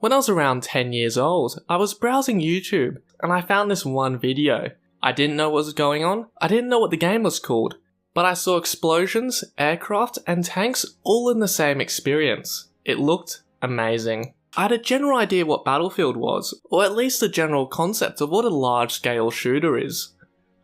When I was around 10 years old, I was browsing YouTube and I found this one video. I didn't know what was going on, I didn't know what the game was called, but I saw explosions, aircraft, and tanks all in the same experience. It looked amazing. I had a general idea what Battlefield was, or at least a general concept of what a large-scale shooter is.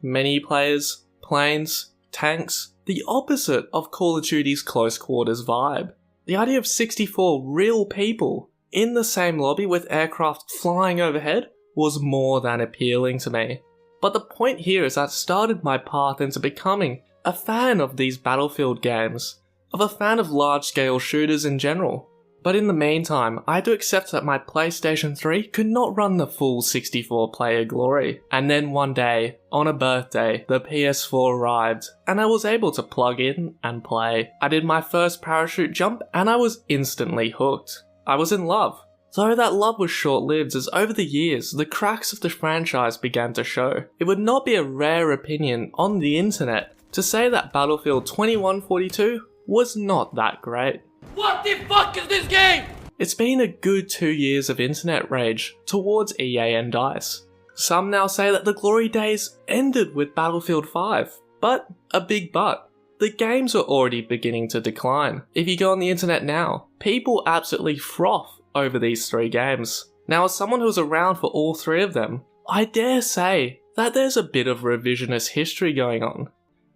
Many players, planes, tanks, the opposite of Call of Duty's close quarters vibe. The idea of 64 real people in the same lobby with aircraft flying overhead was more than appealing to me. But the point here is that started my path into becoming a fan of these Battlefield games, of a fan of large-scale shooters in general. But in the meantime, I had to accept that my PlayStation 3 could not run the full 64-player glory. And then one day, on a birthday, the PS4 arrived, and I was able to plug in and play. I did my first parachute jump, and I was instantly hooked. I was in love. Though that love was short-lived, as over the years, the cracks of the franchise began to show. It would not be a rare opinion on the internet to say that Battlefield 2142 was not that great. What the fuck is this game? It's been a good 2 years of internet rage towards EA and DICE. Some now say that the glory days ended with Battlefield 5, but a big but. The games are already beginning to decline. If you go on the internet now, people absolutely froth over these 3 games. Now, as someone who was around for all 3 of them, I dare say that there's a bit of revisionist history going on.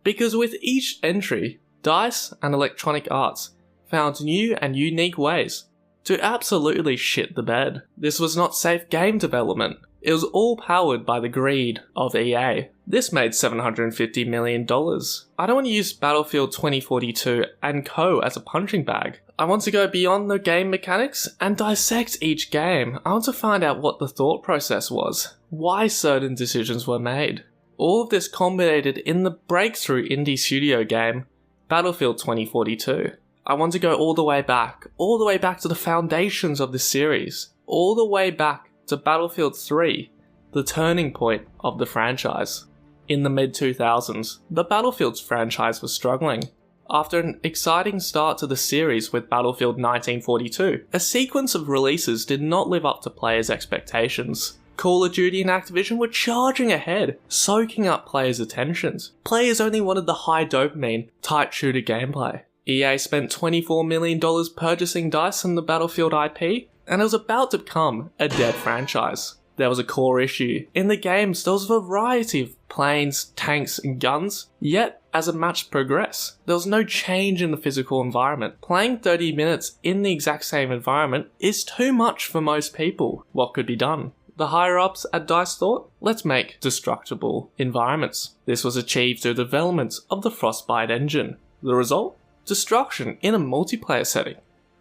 Because with each entry, DICE and Electronic Arts found new and unique ways to absolutely shit the bed. This was not safe game development. It was all powered by the greed of EA. This made $750 million. I don't want to use Battlefield 2042 and co as a punching bag. I want to go beyond the game mechanics and dissect each game. I want to find out what the thought process was, why certain decisions were made. All of this culminated in the breakthrough indie studio game, Battlefield 2042. I want to go all the way back to the foundations of the series, all the way back to Battlefield 3, the turning point of the franchise. In the mid-2000s, the Battlefield franchise was struggling. After an exciting start to the series with Battlefield 1942, a sequence of releases did not live up to players' expectations. Call of Duty and Activision were charging ahead, soaking up players' attentions. Players only wanted the high dopamine, tight shooter gameplay. EA spent $24 million purchasing DICE and the Battlefield IP, and it was about to become a dead franchise. There was a core issue. In the games, there was a variety of planes, tanks, and guns, yet as the match progressed, there was no change in the physical environment. Playing 30 minutes in the exact same environment is too much for most people. What could be done? The higher-ups at DICE thought, let's make destructible environments. This was achieved through the development of the Frostbite engine. The result? Destruction in a multiplayer setting.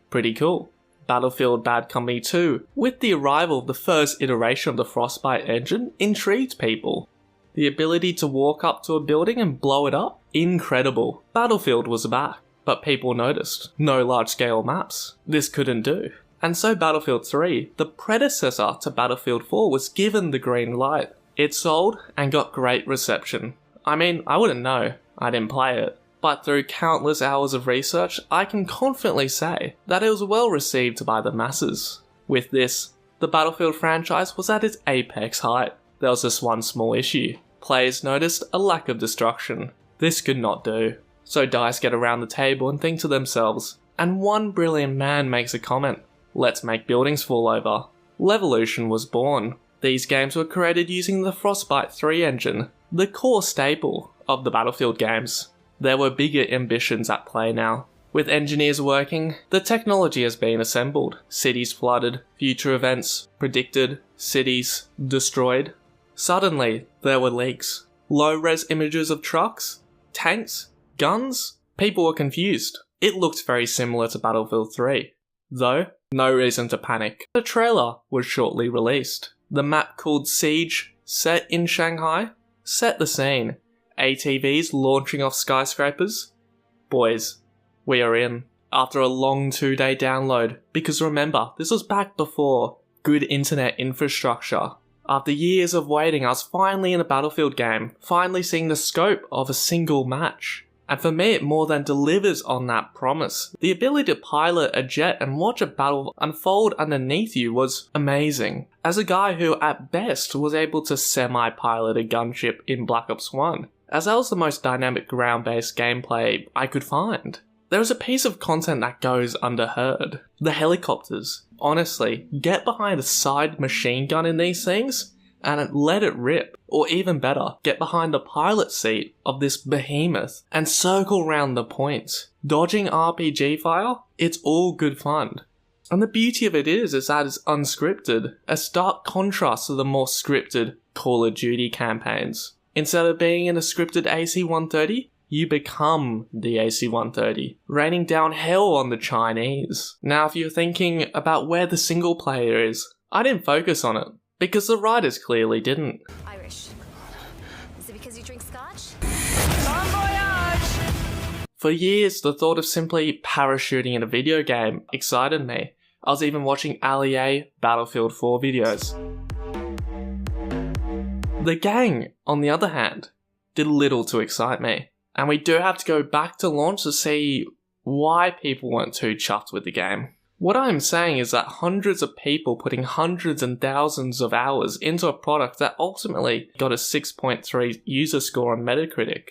Pretty cool. Battlefield Bad Company 2, with the arrival of the first iteration of the Frostbite engine, intrigued people. The ability to walk up to a building and blow it up? Incredible. Battlefield was back, but people noticed. No large-scale maps. This couldn't do. And so Battlefield 3, the predecessor to Battlefield 4, was given the green light. It sold and got great reception. I mean, I wouldn't know. I didn't play it. But through countless hours of research, I can confidently say that it was well received by the masses. With this, the Battlefield franchise was at its apex height. There was just one small issue. Players noticed a lack of destruction. This could not do. So DICE get around the table and think to themselves, and one brilliant man makes a comment. Let's make buildings fall over. Levolution was born. These games were created using the Frostbite 3 engine, the core staple of the Battlefield games. There were bigger ambitions at play now. With engineers working, the technology has been assembled. Cities flooded, future events predicted, cities destroyed. Suddenly, there were leaks. Low-res images of trucks, tanks, guns. People were confused. It looked very similar to Battlefield 3. Though, no reason to panic. The trailer was shortly released. The map called Siege, set in Shanghai, set the scene. ATVs launching off skyscrapers. Boys, we are in. After a long 2-day download, because remember, this was back before good internet infrastructure. After years of waiting, I was finally in a Battlefield game, finally seeing the scope of a single match. And for me, it more than delivers on that promise. The ability to pilot a jet and watch a battle unfold underneath you was amazing. As a guy who, at best, was able to semi-pilot a gunship in Black Ops 1, as that was the most dynamic ground-based gameplay I could find. There is a piece of content that goes underheard. The helicopters. Honestly, get behind a side machine gun in these things and let it rip. Or even better, get behind the pilot seat of this behemoth and circle round the points. Dodging RPG fire? It's all good fun. And the beauty of it is that it's unscripted, a stark contrast to the more scripted Call of Duty campaigns. Instead of being in a scripted AC-130, you become the AC-130, raining down hell on the Chinese. Now, if you're thinking about where the single player is, I didn't focus on it, because the writers clearly didn't. Irish. Is it because you drink scotch? Bon voyage! For years, the thought of simply parachuting in a video game excited me. I was even watching Ali Battlefield 4 videos. The gang, on the other hand, did little to excite me. And we do have to go back to launch to see why people weren't too chuffed with the game. What I'm saying is that hundreds of people putting hundreds and thousands of hours into a product that ultimately got a 6.3 user score on Metacritic.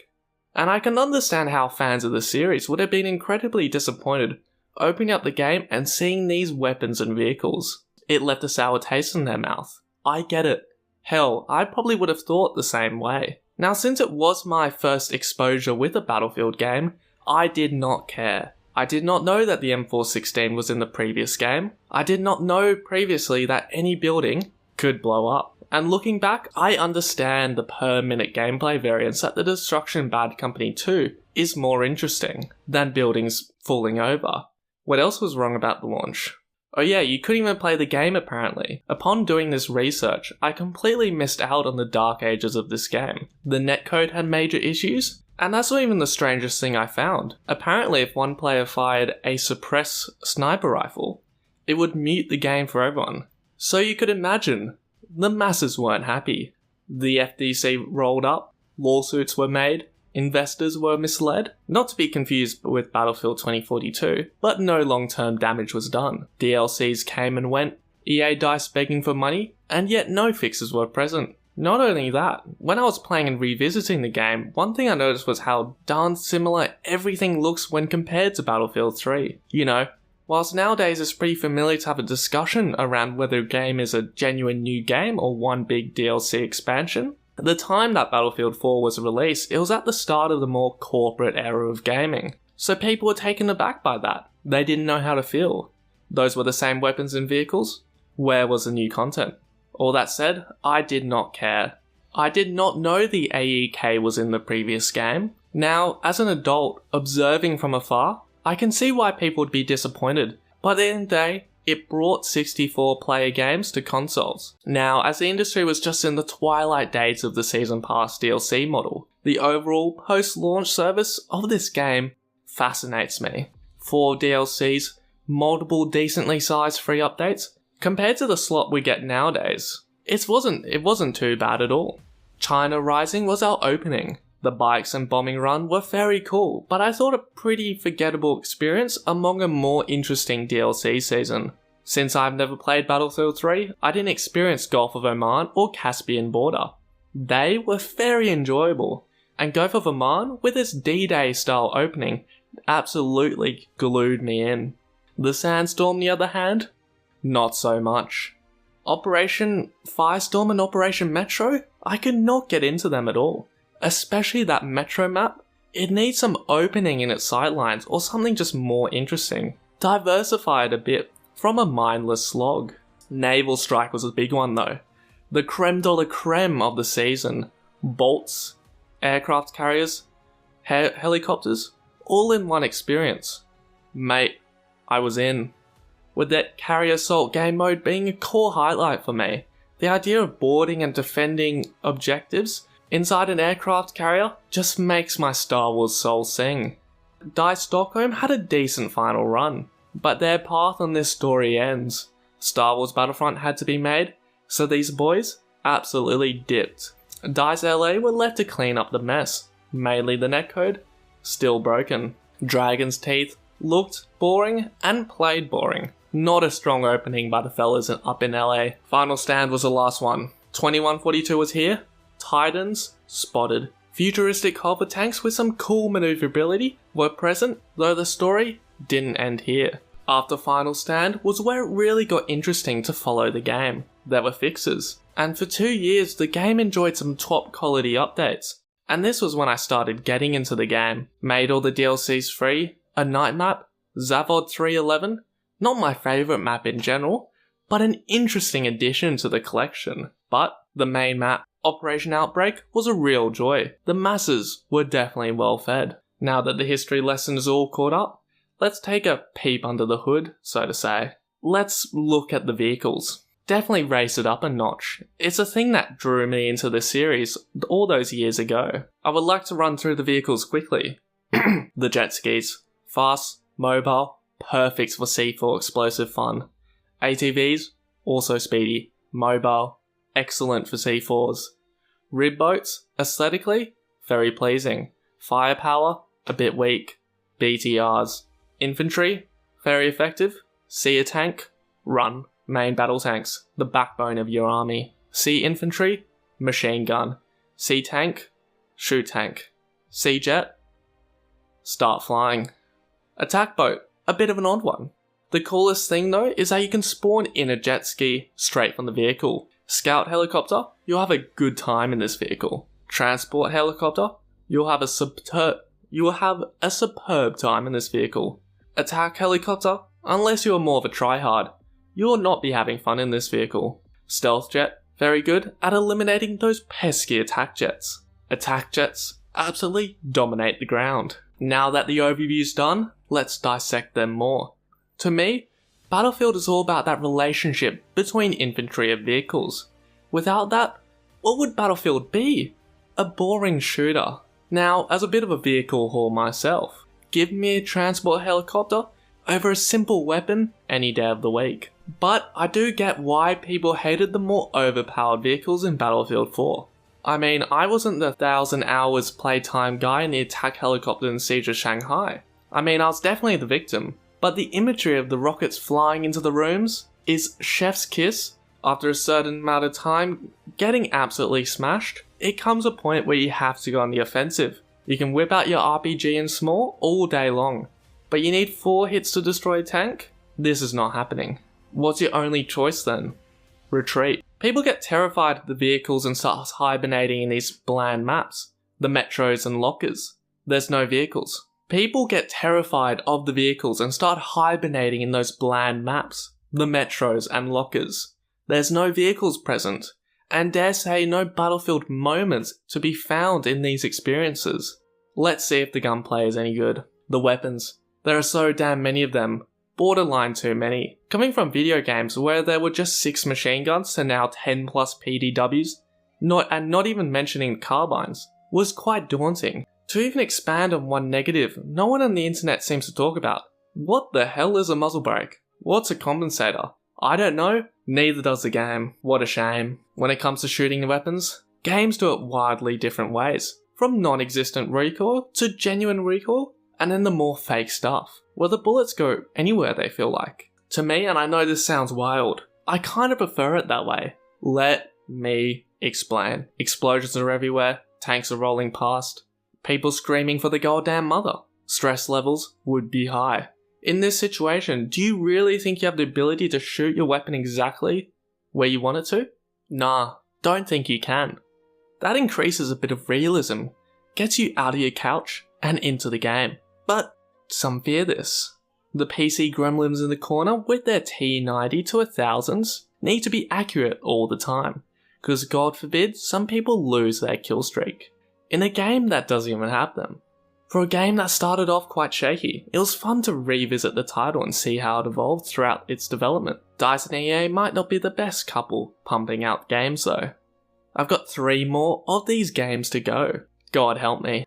And I can understand how fans of the series would have been incredibly disappointed opening up the game and seeing these weapons and vehicles. It left a sour taste in their mouth. I get it. Hell, I probably would have thought the same way. Now, since it was my first exposure with a Battlefield game, I did not care. I did not know that the M416 was in the previous game. I did not know previously that any building could blow up. And looking back, I understand the per minute gameplay variance that the Destruction Bad Company 2 is more interesting than buildings falling over. What else was wrong about the launch? Oh yeah, you couldn't even play the game apparently. Upon doing this research, I completely missed out on the dark ages of this game. The netcode had major issues, and that's not even the strangest thing I found. Apparently, if one player fired a suppress sniper rifle, it would mute the game for everyone. So you could imagine, the masses weren't happy. The FTC rolled up, lawsuits were made, investors were misled, not to be confused with Battlefield 2042, but no long-term damage was done. DLCs came and went, EA DICE begging for money, and yet no fixes were present. Not only that, when I was playing and revisiting the game, one thing I noticed was how darn similar everything looks when compared to Battlefield 3. You know, whilst nowadays it's pretty familiar to have a discussion around whether a game is a genuine new game or one big DLC expansion, at the time that Battlefield 4 was released, it was at the start of the more corporate era of gaming. So people were taken aback by that. They didn't know how to feel. Those were the same weapons and vehicles. Where was the new content? All that said, I did not care. I did not know the AEK was in the previous game. Now, as an adult, observing from afar, I can see why people would be disappointed. But at the end of the day, it brought 64-player games to consoles. Now, as the industry was just in the twilight days of the Season Pass DLC model, the overall post-launch service of this game fascinates me. 4 DLCs, multiple decently sized free updates. Compared to the slot we get nowadays, it wasn't too bad at all. China Rising was our opening. The bikes and bombing run were very cool, but I thought a pretty forgettable experience among a more interesting DLC season. Since I've never played Battlefield 3, I didn't experience Gulf of Oman or Caspian Border. They were very enjoyable, and Gulf of Oman, with its D-Day style opening, absolutely glued me in. The Sandstorm, on the other hand, not so much. Operation Firestorm and Operation Metro, I could not get into them at all. Especially that Metro map, it needs some opening in its sightlines or something just more interesting. Diversify it a bit from a mindless slog. Naval Strike was a big one though. The creme de la creme of the season. Bolts, aircraft carriers, helicopters, all in one experience. Mate, I was in. With that carrier assault game mode being a core highlight for me. The idea of boarding and defending objectives inside an aircraft carrier just makes my Star Wars soul sing. DICE Stockholm had a decent final run, but their path on this story ends. Star Wars Battlefront had to be made, so these boys absolutely dipped. DICE LA were left to clean up the mess, mainly the netcode, still broken. Dragon's Teeth looked boring and played boring. Not a strong opening by the fellas up in LA. Final Stand was the last one. 2142 was here. Titans spotted. Futuristic hover tanks with some cool maneuverability were present, though the story didn't end here. After Final Stand was where it really got interesting to follow the game. There were fixes, and for 2 years the game enjoyed some top quality updates. And this was when I started getting into the game. Made all the DLCs free, a night map, Zavod 311, not my favourite map in general, but an interesting addition to the collection. But the main map, Operation Outbreak, was a real joy. The masses were definitely well fed. Now that the history lesson is all caught up, let's take a peep under the hood, so to say. Let's look at the vehicles. Definitely raise it up a notch. It's a thing that drew me into the series all those years ago. I would like to run through the vehicles quickly. The jet skis. Fast, mobile, perfect for C4 explosive fun. ATVs, also speedy, mobile, excellent for C4s. Rib boats, aesthetically, very pleasing. Firepower, a bit weak. BTRs. Infantry, very effective. Sea tank, run. Main battle tanks, the backbone of your army. Sea infantry, machine gun. Sea tank, shoot tank. Sea jet, start flying. Attack boat, a bit of an odd one. The coolest thing though is that you can spawn in a jet ski straight from the vehicle. Scout helicopter, you'll have a good time in this vehicle. Transport helicopter, you'll have a superb time in this vehicle. Attack helicopter, unless you're more of a tryhard, you will not be having fun in this vehicle. Stealth jet, very good at eliminating those pesky attack jets. Attack jets absolutely dominate the ground. Now that the overview's done, let's dissect them more. To me, Battlefield is all about that relationship between infantry and vehicles. Without that, what would Battlefield be? A boring shooter. Now, as a bit of a vehicle whore myself, give me a transport helicopter over a simple weapon any day of the week. But I do get why people hated the more overpowered vehicles in Battlefield 4. I mean, I wasn't the 1,000 hours playtime guy in the attack helicopter in Siege of Shanghai. I mean, I was definitely the victim. But the imagery of the rockets flying into the rooms is chef's kiss. After a certain amount of time getting absolutely smashed, it comes a point where you have to go on the offensive. You can whip out your RPG in small all day long, but you need 4 hits to destroy a tank? This is not happening. What's your only choice then? Retreat. People get terrified of the vehicles and start hibernating in these bland maps. The metros and lockers. There's no vehicles. People get terrified of the vehicles and start hibernating in those bland maps. The metros and lockers. There's no vehicles present, and dare say no Battlefield moments to be found in these experiences. Let's see if the gunplay is any good. The weapons. There are so damn many of them. Borderline too many. Coming from video games where there were just 6 machine guns to now 10 plus PDWs, not even mentioning carbines, was quite daunting. To even expand on one negative no one on the internet seems to talk about. What the hell is a muzzle brake? What's a compensator? I don't know, neither does the game. What a shame. When it comes to shooting weapons, games do it wildly different ways. From non-existent recoil to genuine recoil, and then the more fake stuff, where the bullets go anywhere they feel like. To me, and I know this sounds wild, I kind of prefer it that way. Let me explain. Explosions are everywhere, tanks are rolling past, people screaming for the goddamn mother. Stress levels would be high. In this situation, do you really think you have the ability to shoot your weapon exactly where you want it to? Nah, don't think you can. That increases a bit of realism, gets you out of your couch and into the game. But some fear this. The PC gremlins in the corner with their T90 to 1000s need to be accurate all the time, because God forbid some people lose their kill streak. In a game that doesn't even have them. For a game that started off quite shaky, it was fun to revisit the title and see how it evolved throughout its development. DICE and EA might not be the best couple pumping out games though. I've got 3 more of these games to go. God help me.